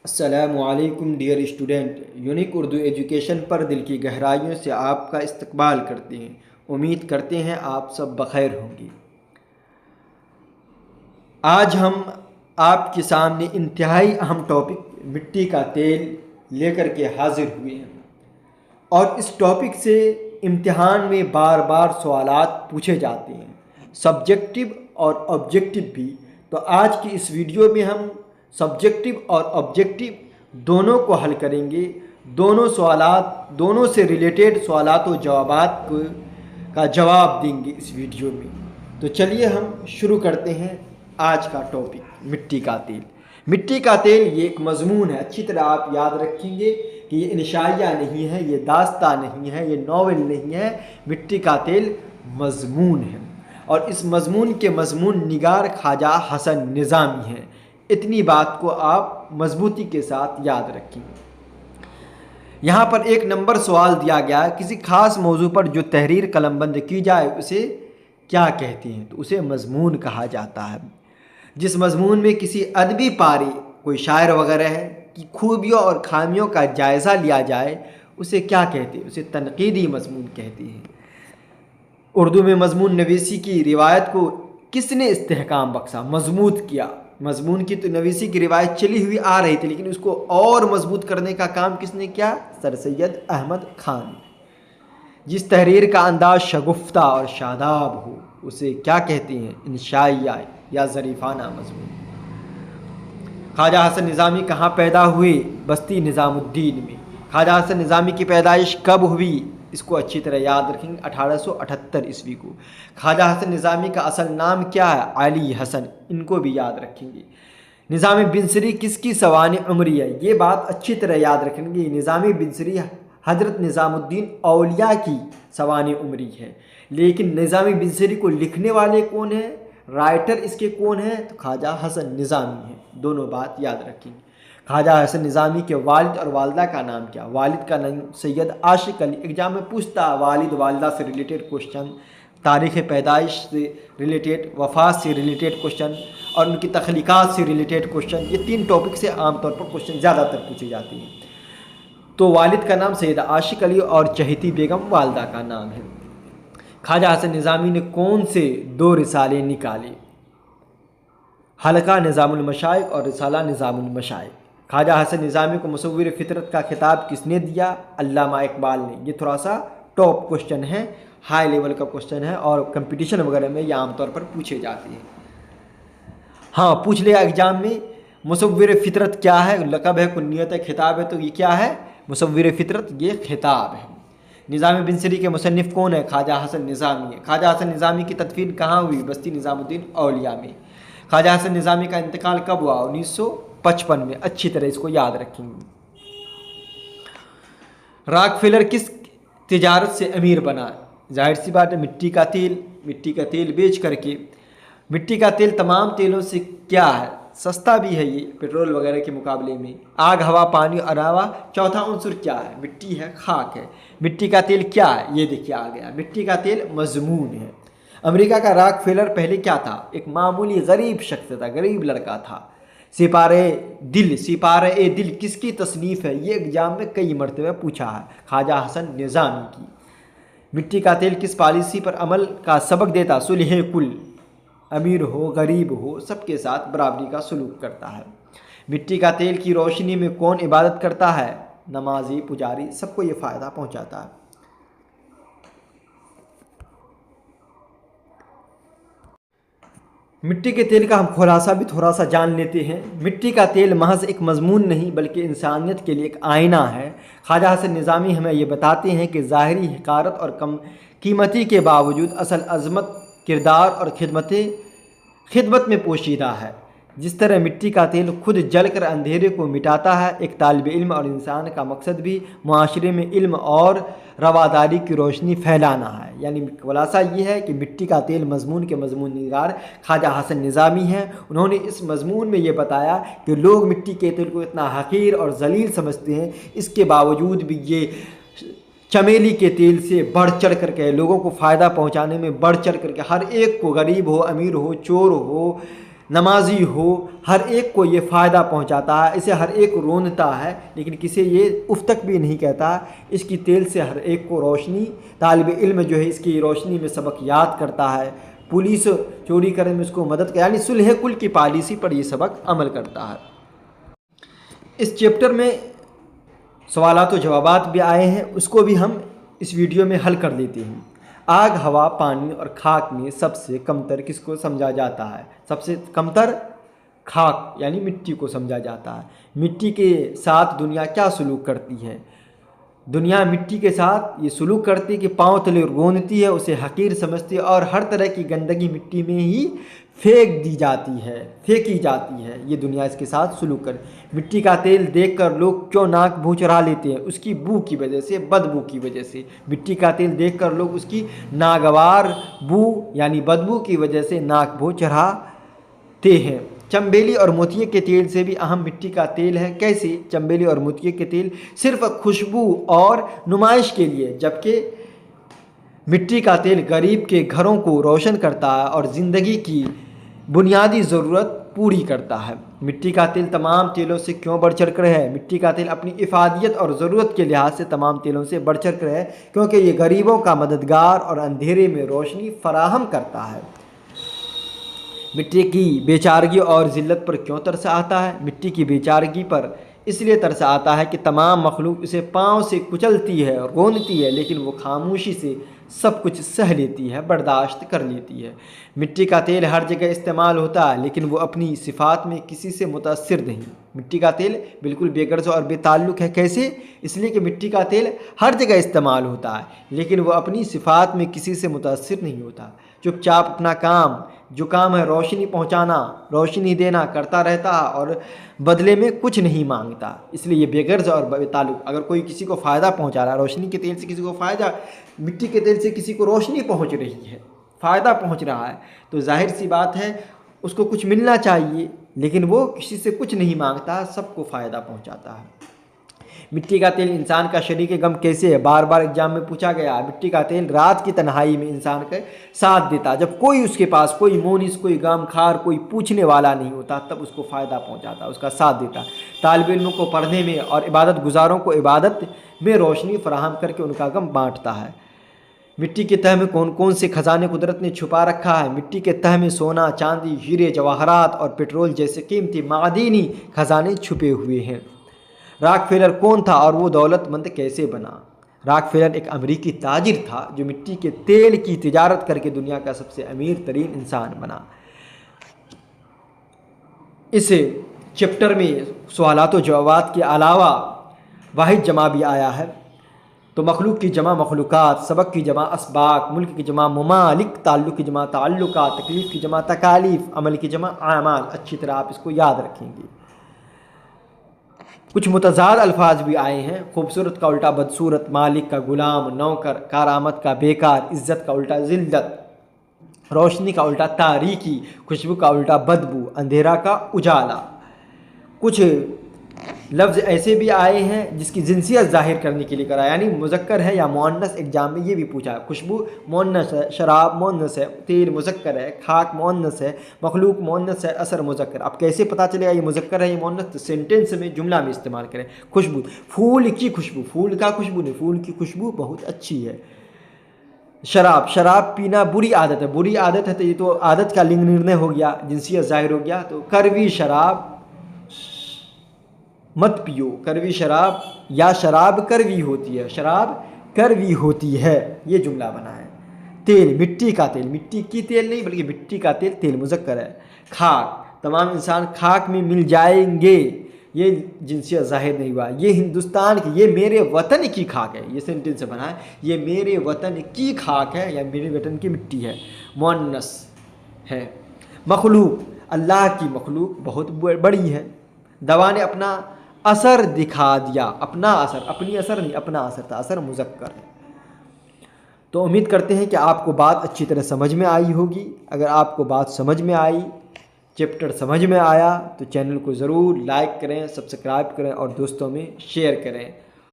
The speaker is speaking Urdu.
السلام علیکم dear student, unique Urdu education پر دل کی گہرائیوں سے آپ کا استقبال کرتے ہیں۔ امید کرتے ہیں آپ سب بخیر ہوں گے۔ آج ہم آپ کے سامنے انتہائی اہم ٹاپک مٹی کا تیل لے کر کے حاضر ہوئے ہیں، اور اس ٹاپک سے امتحان میں بار بار سوالات پوچھے جاتے ہیں، سبجیکٹو اور آبجیکٹو بھی۔ تو آج کی اس ویڈیو میں ہم سبجیکٹو اور آبجیکٹو دونوں کو حل کریں گے۔ دونوں سے ریلیٹڈ سوالات و جوابات کا جواب دیں گے اس ویڈیو میں۔ تو چلیے ہم شروع کرتے ہیں آج کا ٹاپک، مٹی کا تیل۔ مٹی کا تیل یہ ایک مضمون ہے، اچھی طرح آپ یاد رکھیں گے کہ یہ انشائیہ نہیں ہے، یہ داستان نہیں ہے، یہ ناول نہیں ہے، مٹی کا تیل مضمون ہے، اور اس مضمون کے مضمون نگار خواجہ حسن نظامی ہیں۔ اتنی بات کو آپ مضبوطی کے ساتھ یاد رکھیں۔ یہاں پر ایک نمبر سوال دیا گیا ہے، کسی خاص موضوع پر جو تحریر قلم بند کی جائے اسے کیا کہتے ہیں؟ تو اسے مضمون کہا جاتا ہے۔ جس مضمون میں کسی ادبی پارے، کوئی شاعر وغیرہ ہے، کی خوبیوں اور خامیوں کا جائزہ لیا جائے اسے کیا کہتے ہیں؟ اسے تنقیدی مضمون کہتے ہیں۔ اردو میں مضمون نویسی کی روایت کو کس نے استحکام بخشا، مضبوط کیا؟ مضمون کی تو نویسی کی روایت چلی ہوئی آ رہی تھی، لیکن اس کو اور مضبوط کرنے کا کام کس نے کیا؟ سر سید احمد خان۔ جس تحریر کا انداز شگفتہ اور شاداب ہو اسے کیا کہتے ہیں؟ انشائیہ یا ظریفانہ مضمون۔ خواجہ حسن نظامی کہاں پیدا ہوئے؟ بستی نظام الدین میں۔ خواجہ حسن نظامی کی پیدائش کب ہوئی؟ اس کو اچھی طرح یاد رکھیں گے، 1878 عیسوی کو۔ خواجہ حسن نظامی کا اصل نام کیا ہے؟ علی حسن، ان کو بھی یاد رکھیں گے۔ نظام بنصری کس کی سوانح عمری ہے؟ یہ بات اچھی طرح یاد رکھیں گے، نظام بنصری حضرت نظام الدین اولیاء کی سوانح عمری ہے، لیکن نظام بنصری کو لکھنے والے کون ہیں؟ رائٹر اس کے کون ہیں؟ تو خواجہ حسن نظامی ہیں۔ دونوں بات یاد رکھیں گے۔ خواجہ حسن نظامی کے والد اور والدہ کا نام کیا؟ والد کا نام سید عاشق علی۔ ایگزام میں پوچھتا والد والدہ سے ریلیٹڈ کوشچن، تاریخ پیدائش سے ریلیٹڈ، وفات سے ریلیٹڈ کوشچن، اور ان کی تخلیقات سے ریلیٹڈ کوشچن۔ یہ تین ٹاپک سے عام طور پر کوشچن زیادہ تر پوچھے جاتے ہیں۔ تو والد کا نام سید عاشق علی اور چہیتی بیگم والدہ کا نام ہے۔ خواجہ حسن نظامی نے کون سے 2 رسالے نکالے؟ حلقہ نظام المشائخ اور رسالہ نظام المشائخ۔ خواجہ حسن نظامی کو مصور فطرت کا خطاب کس نے دیا؟ علامہ اقبال نے۔ یہ تھوڑا سا ٹاپ کوشچن ہے، ہائی لیول کا کوشچن ہے، اور کمپٹیشن وغیرہ میں یہ عام طور پر پوچھے جاتے ہیں۔ ہاں پوچھ لیا ایگزام میں، مصور فطرت کیا ہے؟ لقب ہے، کنیت ہے، خطاب ہے، تو یہ کیا ہے؟ مصور فطرت یہ خطاب ہے۔ نظام بنصری کے مصنف کون ہے؟ خواجہ حسن نظامی ہے۔ خواجہ حسن نظامی کی تدفین کہاں ہوئی؟ بستی نظام الدین اولیاء میں۔ خواجہ حسن نظامی کا انتقال کب ہوا؟ 1955 میں۔ اچھی طرح اس کو یاد رکھیں گے۔ راک فیلر کس تجارت سے امیر بنا؟ ظاہر سی بات ہے، مٹی کا تیل بیچ کر کے۔ مٹی کا تیل تمام تیلوں سے کیا ہے؟ سستا بھی ہے یہ پیٹرول وغیرہ کے مقابلے میں۔ آگ، ہوا، پانی علاوہ چوتھا عنصر کیا ہے؟ مٹی ہے، خاک ہے۔ مٹی کا تیل کیا ہے؟ یہ دیکھیے آ گیا، مٹی کا تیل مضمون ہے۔ امریکہ کا راک فیلر پہلے کیا تھا؟ ایک معمولی غریب شخص تھا، غریب لڑکا تھا۔ سپارہ دل کس کی تصنیف ہے؟ یہ ایگزام میں کئی مرتبہ پوچھا ہے، خواجہ حسن نظامی کی۔ مٹی کا تیل کس پالیسی پر عمل کا سبق دیتا؟ صلح کل، امیر ہو غریب ہو سب کے ساتھ برابری کا سلوک کرتا ہے۔ مٹی کا تیل کی روشنی میں کون عبادت کرتا ہے؟ نمازی، پجاری، سب کو یہ فائدہ پہنچاتا ہے۔ مٹی کے تیل کا ہم خلاصہ بھی تھوڑا سا جان لیتے ہیں۔ مٹی کا تیل محض ایک مضمون نہیں بلکہ انسانیت کے لیے ایک آئینہ ہے۔ خواجہ حسن نظامی ہمیں یہ بتاتے ہیں کہ ظاہری حقارت اور کم قیمتی کے باوجود اصل عظمت کردار اور خدمت میں پوشیدہ ہے۔ جس طرح مٹی کا تیل خود جل کر اندھیرے کو مٹاتا ہے، ایک طالب علم اور انسان کا مقصد بھی معاشرے میں علم اور رواداری کی روشنی پھیلانا ہے۔ یعنی خلاصہ یہ ہے کہ مٹی کا تیل مضمون کے مضمون نگار خواجہ حسن نظامی ہیں۔ انہوں نے اس مضمون میں یہ بتایا کہ لوگ مٹی کے تیل کو اتنا حقیر اور ذلیل سمجھتے ہیں، اس کے باوجود بھی یہ چمیلی کے تیل سے بڑھ چڑھ کر کے لوگوں کو فائدہ پہنچانے میں بڑھ چڑھ کر کے ہر ایک کو، غریب ہو، امیر ہو، چور ہو، نمازی ہو، ہر ایک کو یہ فائدہ پہنچاتا ہے، اسے ہر ایک رونتا ہے، لیکن کسی یہ اف تک بھی نہیں کہتا۔ اس کی تیل سے ہر ایک کو روشنی، طالب علم جو ہے اس کی روشنی میں سبق یاد کرتا ہے، پولیس چوری کرنے میں اس کو مدد کرتا ہے، یعنی صلح کل کی پالیسی پر یہ سبق عمل کرتا ہے۔ اس چیپٹر میں سوالات و جوابات بھی آئے ہیں، اس کو بھی ہم اس ویڈیو میں حل کر لیتے ہیں۔ آگ، ہوا، پانی اور خاک میں سب سے کمتر کس کو سمجھا جاتا ہے؟ سب سے کمتر خاک یعنی مٹی کو سمجھا جاتا ہے۔ مٹی کے ساتھ دنیا کیا سلوک کرتی ہے؟ دنیا مٹی کے ساتھ یہ سلوک کرتی ہے کہ پاؤں تلے رونتی ہے، اسے حقیر سمجھتی ہے اور ہر طرح کی گندگی مٹی میں ہی پھینکی جاتی ہے۔ یہ دنیا اس کے ساتھ سلوک کر مٹی کا تیل دیکھ کر لوگ کیوں ناک منہ چڑھا لیتے ہیں؟ اس کی بو کی وجہ سے، بدبو کی وجہ سے۔ مٹی کا تیل دیکھ کر لوگ اس کی ناگوار بو یعنی بدبو کی وجہ سے ناک منہ چڑھاتے ہیں۔ چنبیلی اور موتیے کے تیل سے بھی اہم مٹی کا تیل ہے۔ کیسے؟ چنبیلی اور موتیے کے تیل صرف خوشبو اور نمائش کے لیے، جبکہ مٹی کا تیل غریب کے گھروں کو روشن کرتا ہے اور زندگی کی بنیادی ضرورت پوری کرتا ہے۔ مٹی کا تیل تمام تیلوں سے کیوں بڑھ چڑھ کر ہے؟ مٹی کا تیل اپنی افادیت اور ضرورت کے لحاظ سے تمام تیلوں سے بڑھ چڑھ کر ہے، کیونکہ یہ غریبوں کا مددگار اور اندھیرے میں روشنی فراہم کرتا ہے۔ مٹی کی بیچارگی اور ذلت پر کیوں ترس آتا ہے؟ مٹی کی بیچارگی پر اس لیے ترس آتا ہے کہ تمام مخلوق اسے پاؤں سے کچلتی ہے، رونتی ہے، لیکن وہ خاموشی سے سب کچھ سہ لیتی ہے، برداشت کر لیتی ہے۔ مٹی کا تیل ہر جگہ استعمال ہوتا ہے، لیکن وہ اپنی صفات میں کسی سے متاثر نہیں۔ مٹی کا تیل بالکل بے غرض اور بے تعلق ہے۔ کیسے؟ اس لیے کہ مٹی کا تیل ہر جگہ استعمال ہوتا ہے، لیکن وہ اپنی صفات میں کسی سے متاثر نہیں ہوتا۔ چپ چاپ اپنا کام، جو کام ہے روشنی پہنچانا، روشنی دینا، کرتا رہتا ہے اور بدلے میں کچھ نہیں مانگتا، اس لیے یہ بے غرض اور بے تعلق۔ اگر کوئی کسی کو فائدہ پہنچا رہا ہے، روشنی کے تیل سے کسی کو فائدہ، مٹی کے تیل سے کسی کو روشنی پہنچ رہی ہے، فائدہ پہنچ رہا ہے، تو ظاہر سی بات ہے اس کو کچھ ملنا چاہیے، لیکن وہ کسی سے کچھ نہیں مانگتا، سب کو فائدہ پہنچاتا ہے۔ مٹی کا تیل انسان کا شریک غم کیسے ہے؟ بار بار ایگزام میں پوچھا گیا۔ مٹی کا تیل رات کی تنہائی میں انسان کا ساتھ دیتا، جب کوئی اس کے پاس کوئی مونس، کوئی غم خار، کوئی پوچھنے والا نہیں ہوتا، تب اس کو فائدہ پہنچاتا، اس کا ساتھ دیتا۔ طالب علموں کو پڑھنے میں اور عبادت گزاروں کو عبادت میں روشنی فراہم کر کے ان کا غم بانٹتا ہے۔ مٹی کے تہ میں کون کون سے خزانے قدرت نے چھپا رکھا ہے؟ مٹی کے تہ میں سونا، چاندی، ہیرے، جواہرات اور پیٹرول جیسے قیمتی معدنی خزانے چھپے ہوئے ہیں۔ راک فیلر کون تھا اور وہ دولت مند کیسے بنا؟ راک فیلر ایک امریکی تاجر تھا جو مٹی کے تیل کی تجارت کر کے دنیا کا سب سے امیر ترین انسان بنا۔ اس چیپٹر میں سوالات و جوابات کے علاوہ واحد جمع بھی آیا ہے، تو مخلوق کی جمع مخلوقات، سبق کی جمع اسباق، ملک کی جمع ممالک، تعلق کی جمع تعلقات، تکلیف کی جمع تکالیف، عمل کی جمع اعمال۔ اچھی طرح آپ اس کو یاد رکھیں گے۔ کچھ متضاد الفاظ بھی آئے ہیں۔ خوبصورت کا الٹا بدصورت، مالک کا غلام، نوکر، کارآمد کا بیکار، عزت کا الٹا ذلت، روشنی کا الٹا تاریکی، خوشبو کا الٹا بدبو، اندھیرا کا اجالا۔ کچھ لفظ ایسے بھی آئے ہیں جس کی جنسیت ظاہر کرنے کے لیے کرا، یعنی مذکر ہے یا مؤنث۔ ایگزام میں یہ بھی پوچھا ہے۔ خوشبو مؤنث ہے، شراب مؤنث ہے، تیل مذکر ہے، خاک مؤنث ہے، مخلوق مؤنث ہے، اثر مذکر۔ اب کیسے پتہ چلے گا یہ مذکر ہے یہ مؤنث؟ سینٹینس میں، جملہ میں استعمال کریں۔ خوشبو، پھول کی خوشبو، پھول کا خوشبو نہیں، پھول کی خوشبو بہت اچھی ہے۔ شراب، شراب پینا بری عادت ہے، بری عادت ہے تو یہ تو عادت کا لنگ نرنے ہو گیا، جنسیت ظاہر ہو گیا، تو کڑوی شراب مت پیو، کڑوی شراب، یا شراب کڑوی ہوتی ہے، شراب کڑوی ہوتی ہے، یہ جملہ بنا ہے۔ تیل، مٹی کا تیل، مٹی کی تیل نہیں بلکہ مٹی کا تیل، تیل مذکر ہے۔ خاک، تمام انسان خاک میں مل جائیں گے، یہ جنسیت ظاہر نہیں ہوا۔ یہ ہندوستان کی، یہ میرے وطن کی خاک ہے، یہ سینٹینس سے بنا ہے، یہ میرے وطن کی خاک ہے یا میرے وطن کی مٹی ہے، مؤنث ہے۔ مخلوق، اللہ کی مخلوق بہت بڑی ہے۔ دوا نے اپنا اثر دکھا دیا، اپنا اثر، اپنی اثر نہیں، اپنا اثر تھا، اثر مذکر ہے۔ تو امید کرتے ہیں کہ آپ کو بات اچھی طرح سمجھ میں آئی ہوگی۔ اگر آپ کو بات سمجھ میں آئی، چیپٹر سمجھ میں آیا، تو چینل کو ضرور لائک کریں، سبسکرائب کریں اور دوستوں میں شیئر کریں۔